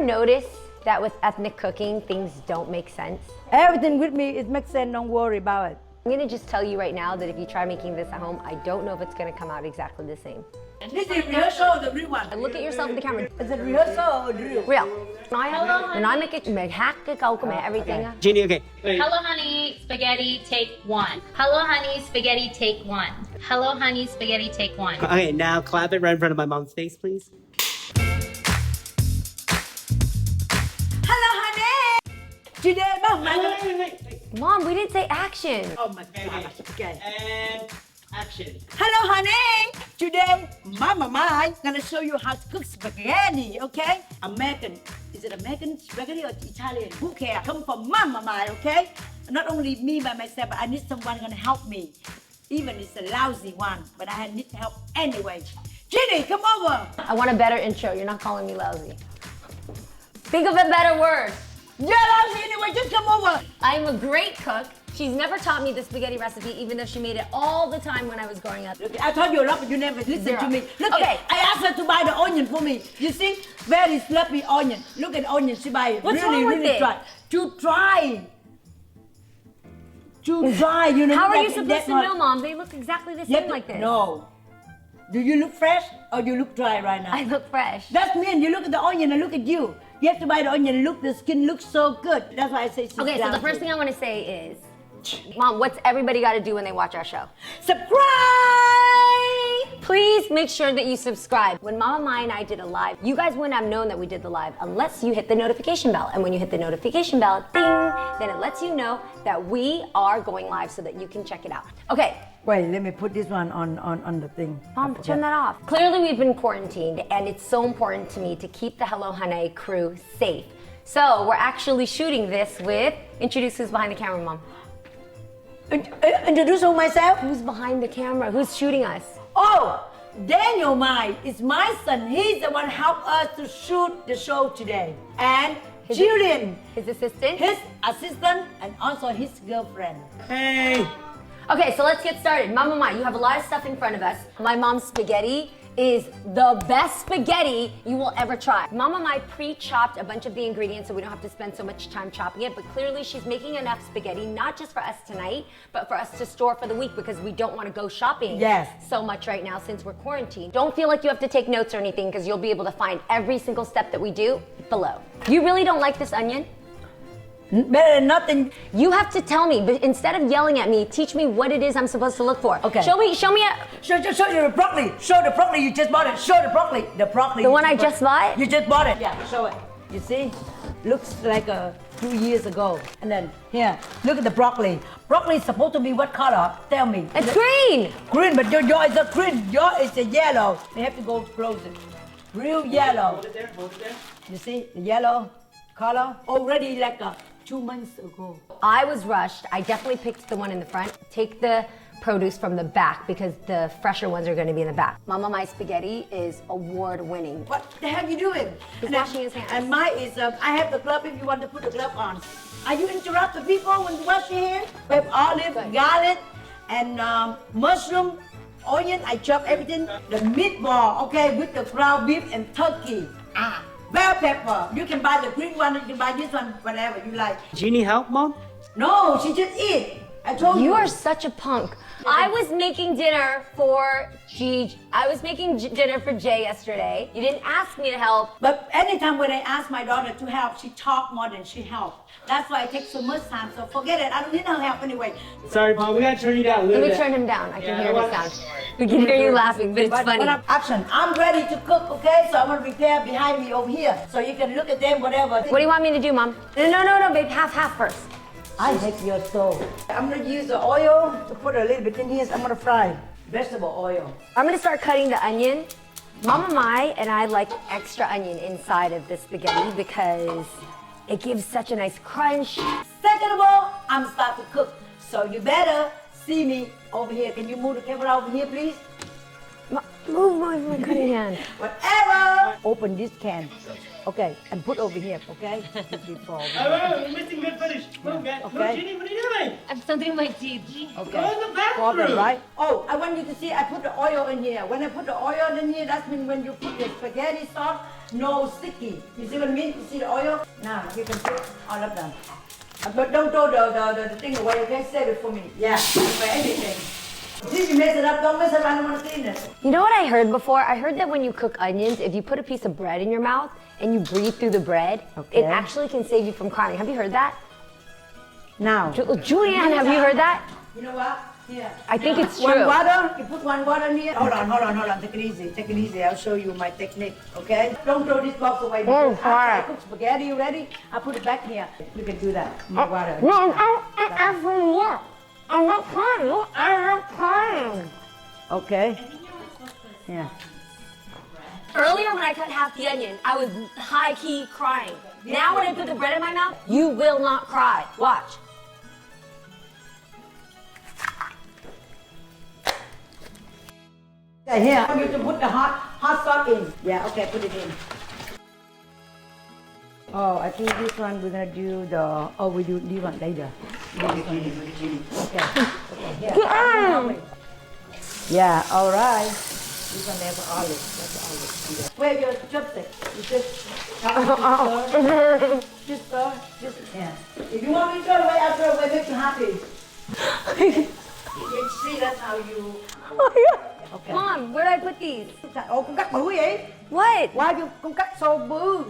notice that with ethnic cooking, things don't make sense? Everything with me, it makes sense, don't worry about it. I'm gonna just tell you right now that if you try making this at home, I don't know if it's gonna come out exactly the same. This is rehearsal, the real one. Look at yourself in the camera. Is it rehearsal or real? Real. When I make it, hack cái câu của mẹ everything. Jeannie, okay. Hello, honey, spaghetti, take one. Hello, honey, spaghetti, take one. Hello, honey, spaghetti, take one. Okay, now clap it right in front of my mom's face, please. Hello, honey. Today, Mom. Mom, we didn't say action. Oh my God. Okay. And action. Hello, honey. Today, Mama Mai gonna show you how to cook spaghetti. Okay? American. Is it American spaghetti or Italian? Who cares? Come from Mama Mai. Okay? Not only me by myself, but I need someone gonna help me. Even it's a lousy one, but I need help anyway. Jeannie, come over. I want a better intro. You're not calling me lousy. Think of a better word. You're lousy anyway. Just come over. I'm a great cook. She's never taught me the spaghetti recipe, even though she made it all the time when I was growing up. Look, I told you a lot, but you never listen to me. Look, Okay. I asked her to buy the onion for me. You see, very sloppy onion. Look at onion. She buy it. What's really, wrong with really it? dry. Too dry. Too dry. You know. How are like you supposed that to one. know, Mom? They look exactly the You have same to- like this. No. Do you look fresh or you look dry right now? I look fresh. That's me, and you look at the onion and look at you. You have to buy the onion. Look, the skin looks so good. That's why I say she's Okay, so the lousy. first thing I want to say is, Mom, what's everybody got to do when they watch our show? Subscribe! Please make sure that you subscribe. When Mama Mai and I did a live, you guys wouldn't have known that we did the live unless you hit the notification bell. And when you hit the notification bell, ding, then it lets you know that we are going live so that you can check it out. Okay, Wait, let me put this one on the thing. Mom, turn that off. Clearly we've been quarantined and it's so important to me to keep the Hello Hunnay crew safe. So we're actually shooting this with, introduce who's behind the camera, Mom. Introduce myself. Who's behind the camera? Who's shooting us? Oh, Daniel Mai is my son. He's the one who helped us to shoot the show today. And Julian, His assistant? his assistant, and also his girlfriend. Hey. Okay, so let's get started. Mama Mai, you have a lot of stuff in front of us. My mom's spaghetti is the best spaghetti you will ever try. Mama Mai pre-chopped a bunch of the ingredients so we don't have to spend so much time chopping it, but clearly she's making enough spaghetti, not just for us tonight, but for us to store for the week because we don't want to go shopping Yes. so much right now since we're quarantined. Don't feel like you have to take notes or anything because you'll be able to find every single step that we do below. You really don't like this onion? Better than nothing. You have to tell me, but instead of yelling at me, teach me what it is I'm supposed to look for. Okay. Show me a... Show you the broccoli. Show the broccoli you just bought it. Show the broccoli. The broccoli. The you one I bought. just bought? You just bought it. Yeah, show it. You see? Looks like 2 years ago. And then here, look at the broccoli. Broccoli is supposed to be what color? Tell me. It's green! Green, but your is a green. Your is a yellow. You have to go closer. Real yellow. Hold it there, hold it there. You see the yellow color? Already like 2 months ago. I was rushed. I definitely picked the one in the front. Take the produce from the back because the fresher ones are going to be in the back. Mama Mai spaghetti is award-winning. What the heck you doing? He's And washing his hands. And mine is, I have the glove if you want to put the glove on. Are you interrupt the people when you wash your hands? We have olive, Good. garlic, and mushroom, onion. I chop everything. The meatball, okay, with the ground beef and turkey. Bell pepper. You can buy the green one, you can buy this one, whatever you like. Jeannie, help, Mom? No, she just eat. I told you. You are such a punk. I was making dinner for dinner for Jay yesterday. You didn't ask me to help. But anytime when I ask my daughter to help, she talk more than she help. That's why it takes so much time. So forget it. I don't need her help anyway. Sorry, Mom, we gotta turn you down a little Let me bit. turn him down. I can Yeah, hear I the want- sound. We can hear you laughing, but it's funny. But I'm action. I'm ready to cook, okay? So I'm gonna prepare behind me over here. So you can look at them, whatever. What do you want me to do, Mom? No, babe. Half first. I hate your stove. I'm gonna use the oil to put a little bit in here. So I'm gonna fry vegetable oil. I'm gonna start cutting the onion. Mama Mai and I like extra onion inside of the spaghetti because it gives such a nice crunch. Second of all, I'm start to cook. So you better see me over here. Can you move the camera over here, please? Move my cutting hand. Whatever. Open this can. Okay, and put over here, okay? Before. Oh, we're missing good finish. Okay. Okay. No, Jeannie, what are you doing? I'm something my teeth. Okay. Go in the bathroom. Got it, right? Oh, I want you to see I put the oil in here. When I put the oil in here, that means when you put the spaghetti sauce, no sticky. You see what I mean? You see the oil? Now you can put all of them. But don't throw the thing away, okay? Save it for me. Yeah, for anything. See, you mess it up, don't mess it up, I don't want to clean it. You know what I heard before? I heard that when you cook onions, if you put a piece of bread in your mouth and you breathe through the bread, Okay. it actually can save you from crying. Have you heard that? Now, Julianne, have you heard that? you know what? Here. I think it's One true. water, you put one water in here. Hold on, take it easy, I'll show you my technique, okay? Don't throw this box away because after I cook spaghetti, you ready? I put it back here. You can do that, my water. I'm not crying. I'm not crying. Okay? Yeah. Earlier when I cut half the onion, I was high-key crying. Now when I put the bread in my mouth, you will not cry. Watch. Okay, here, I want you to put the hot sauce in. Yeah, okay, put it in. Oh, I think this one we're gonna do we do this one later. Okay, here. Yeah, all right. This one there for olive. That's olive. Where your chopstick? You just stir. Yeah. If you want me to throw away, I'll throw away. Make you happy. You see, that's how you. Okay. Mom, where did I put these? Ồ, con cắt bự vậy? What? Why you con cắt so bự?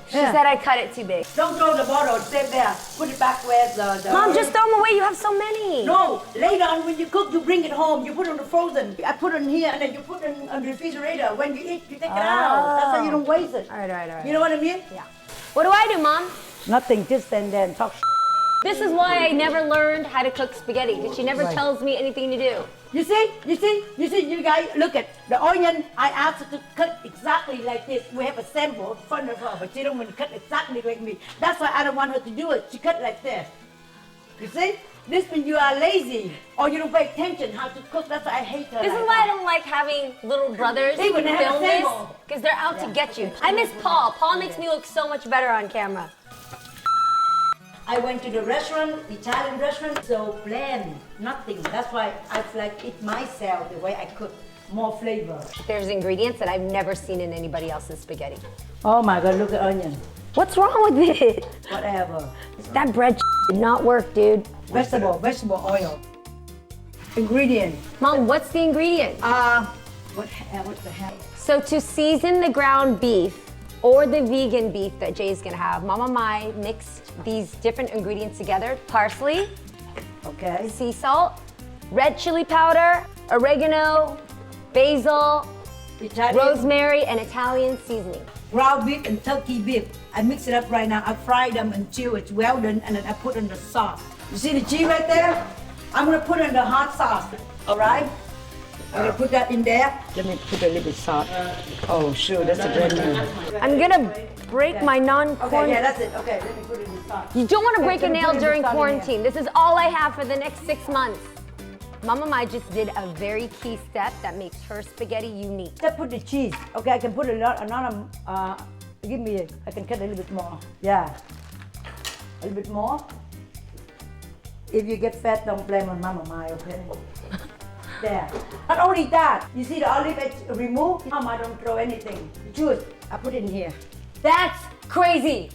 She said I cut it too big. Don't throw the bottle, save there. Put it back where the Mom, just throw them away. You have so many. No, later on when you cook, you bring it home. You put it on the frozen. I put it in here and then you put it in the refrigerator. When you eat, you take it out. That's how you don't waste it. All right. You know what I mean? Yeah. What do I do, Mom? Nothing, just stand there and talk. This is why I never learned how to cook spaghetti, because she never Right. tells me anything to do. You see, you guys, look at the onion. I asked her to cut exactly like this. We have a sample in front of her, but she don't want to cut exactly like me. That's why I don't want her to do it. She cut like this. You see? This means you are lazy or you don't pay attention how to cook. That's why I hate her. This is why I don't like having little brothers Hey, when they have a film this, table. because they're out to get you. I miss Paul. Paul makes me look so much better on camera. I went to the restaurant, Italian restaurant, so bland, nothing. That's why I like it myself, the way I cook, more flavor. There's ingredients that I've never seen in anybody else's spaghetti. Oh my God, look at onion. What's wrong with it? Whatever. That bread did not work, dude. Vegetable oil. Ingredient. Mom, what's the ingredient? What the hell? So to season the ground beef or the vegan beef that Jay's gonna have, Mama Mai mixed these different ingredients together. Parsley, Okay. sea salt, red chili powder, oregano, basil, Italian. rosemary, and Italian seasoning. Ground beef and turkey beef. I mix it up right now. I fry them until it's well done and then I put in the sauce. You see the cheese right there? I'm gonna put in the hot sauce, all right? I'm gonna put that in there. Let me put a little bit salt. Oh, sure, that's a brand new. I'm gonna break my Okay, non-corn. yeah, that's it. Okay, let me put it in the sauce. You don't want to Okay, break a let me nail put it in during the salt in quarantine. This is all I have for the next 6 months. Mama Mai just did a very key step that makes her spaghetti unique. Just put the cheese. Okay, I can put another, give me, I can cut a little bit more. Yeah. A little bit more. If you get fat, don't blame on Mama Mai, okay? There. Not only that, you see the olive I remove? Mama, I don't throw anything. Juice, I put it in here. That's crazy.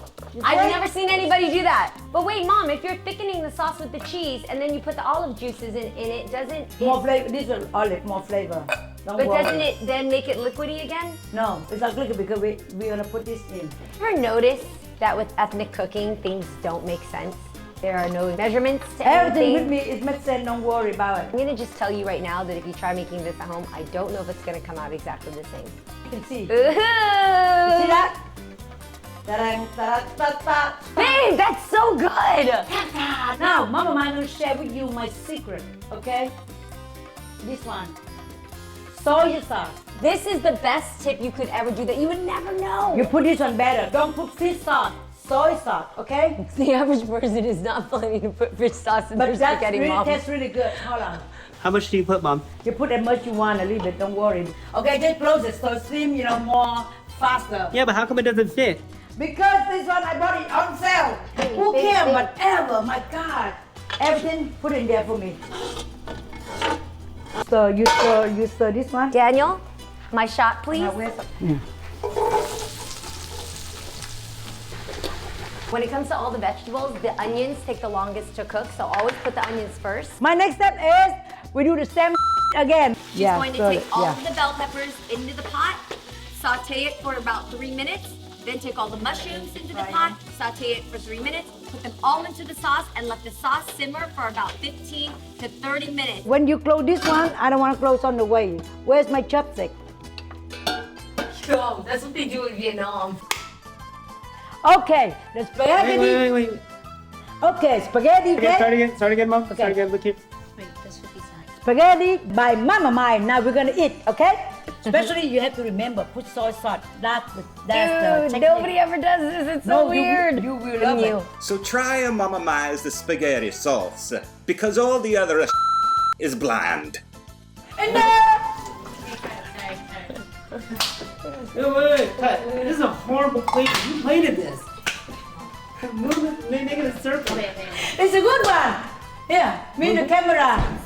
I've think? never seen anybody do that. But wait, Mom, if you're thickening the sauce with the cheese and then you put the olive juices in it, doesn't More it, flavor, this is olive, more flavor. Don't but worry. doesn't it then make it liquidy again? No, it's not liquid because we're gonna put this in. Ever notice that with ethnic cooking, things don't make sense? There are no measurements to Everything anything. with me, it makes sense, don't worry about it. I'm gonna just tell you right now that if you try making this at home, I don't know if it's gonna come out exactly the same. You can see. Ooh. See that? Ta-dang, ta-da-ta-ta. Babe, that's so good! Now, Mama, I'm going to share with you my secret, okay? This one. Soy sauce. This is the best tip you could ever do that you would never know. You put this on better. Don't put fish sauce. Soy sauce, okay? The average person is not planning to put fish sauce in their But that spaghetti, really Mom. tastes really good. Hold on. How much do you put, Mom? You put as much you want, a little bit, don't worry. Okay, just close it. So steam, more faster. Yeah, but how come it doesn't fit? Because this one I bought it on sale. Who big, cares? big. Whatever. My God. Everything put in there for me. So you stir this one. Daniel, my shot, please. Now, where's the- When it comes to all the vegetables, the onions take the longest to cook, so always put the onions first. My next step is we do the same again. She's going to take all of the bell peppers into the pot, saute it for about 3 minutes, then take all the mushrooms into the pot, saute it for 3 minutes, put them all into the sauce, and let the sauce simmer for about 15 to 30 minutes. When you close this one, I don't want to close on the way. Where's my chopstick? Yo, that's what they do in Vietnam. Okay, the spaghetti. Wait. Okay, spaghetti. Okay? Start again, Mom. Start again. Look here. Wait, that's 50 cents. Spaghetti by Mama Mai. Now we're gonna eat, okay? Especially you have to remember, put soy sauce. That's the Dude, technique. nobody ever does this. It's so No, weird. You will love it. So try a Mama Mai's the spaghetti sauce, because all the other is bland. Wait. Cut. This is a horrible plate. You plated this. Move it. Make it a circle. It's a good one. Here, me the camera.